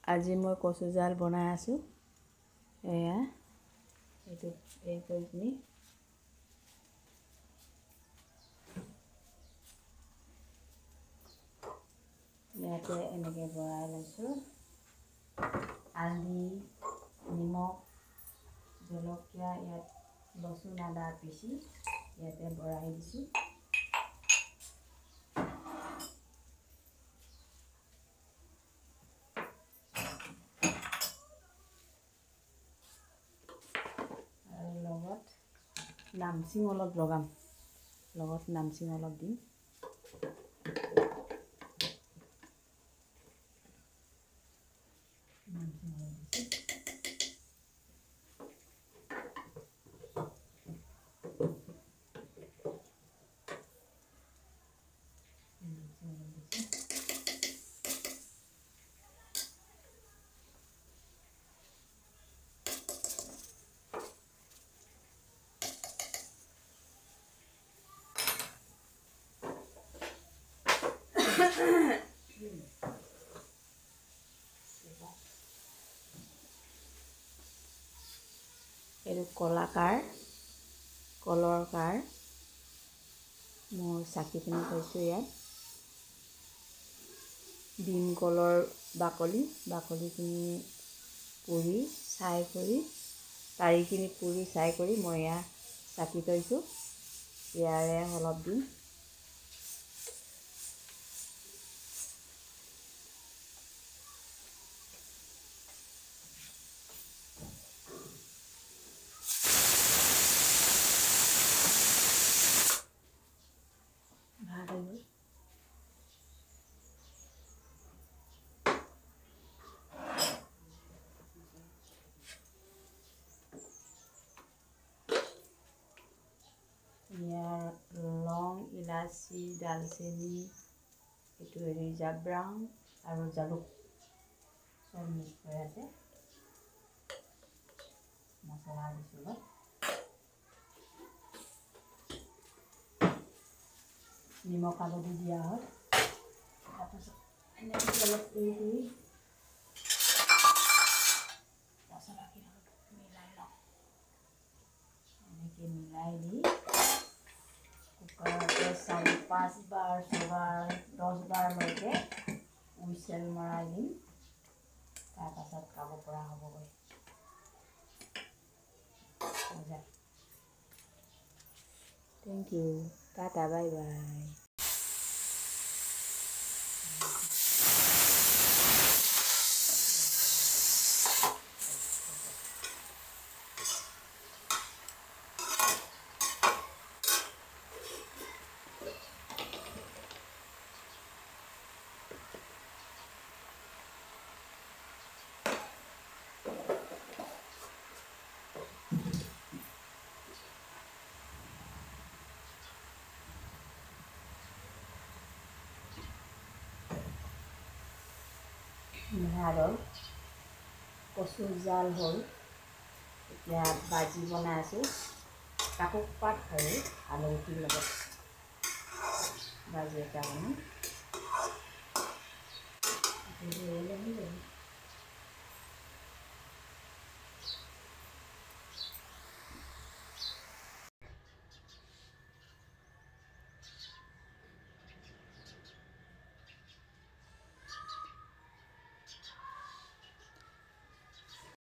আজি মই কচু জাল বনাই আছোঁ। এয়া এইটো এই কৰি পিনি ইয়াতে এনেকৈ ভৰাই লৈছোঁ। হালধি, নিমখ, জলকীয়া, ইয়াত লচুন আদা পিচি ইয়াতে ভৰাই দিছোঁ। লগত নামচিং অলপ লগাম, লগত নামচিং অলপ দিম। এইটো কলাখাৰ, কলৰ খাৰ মই চাকি পিনি থৈছোঁ ইয়াত। ভীমকলৰ বাকলিখিনি পুৰি ছাই কৰি, ঠাৰিখিনি পুৰি ছাই কৰি মই এয়া চাকি থৈছোঁ। ইয়াৰে অলপ দিম। ইয়াৰ লং, ইলাচি, ডালচেনি, এইটো জাব্ৰাং আৰু জালুক চব মিক্স হৈ আছে। মছলা দিছোঁ অলপ। নিমখ হালধি দিয়া হয়। তাৰপাছত এনেকৈ অলপ কৰি মছলাখিনি অলপ মিলাই লওঁ। এনেকৈ মিলাই দি কুকাৰতে 4-5 বাৰ 6 বাৰ 10 বাৰলৈকে হুইচেল মৰাই দিম। তাৰপাছত খাব পৰা হ'বগৈ। Thank you, tata, bye bye. ভাতৰ কচু জাল হ'ল। এতিয়া ভাজি বনাই আছোঁ। কাপোৰ পাত আৰু আলুগুটিৰ লগত ভাজি এটা বনাম।